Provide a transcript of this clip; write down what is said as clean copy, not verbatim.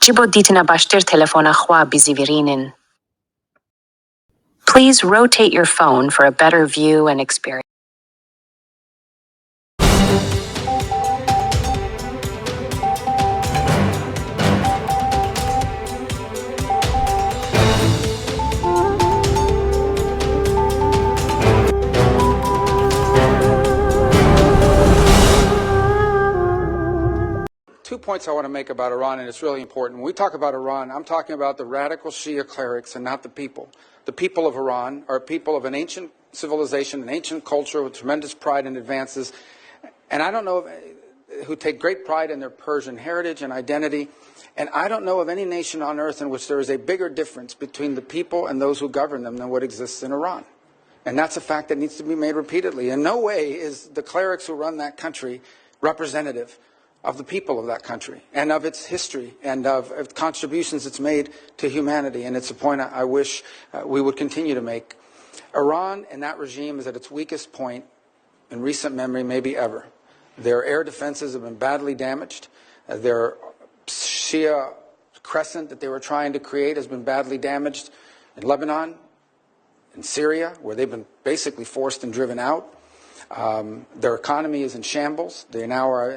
جیبو دیتنا باشتر تلفون خوا بیزیویرینن. Please rotate your phone for a better view and experience. Two points I want to make about Iran, and it's really important. When we talk about Iran, I'm talking about the radical Shia clerics and not the people. The people of Iran are people of an ancient civilization, an ancient culture with tremendous pride and advances. And I don't know who take great pride in their Persian heritage and identity. And I don't know of any nation on earth in which there is a bigger difference between the people and those who govern them than what exists in Iran. And that's a fact that needs to be made repeatedly. In no way is the clerics who run that country representative of the people of that country and of its history and of contributions it's made to humanity. And it's a point I wish we would continue to make. Iran and that regime is at its weakest point in recent memory, maybe ever. Their air defenses have been badly damaged. Their Shia crescent that they were trying to create has been badly damaged in Lebanon, in Syria, where they've been basically forced and driven out. Their economy is in shambles. They now are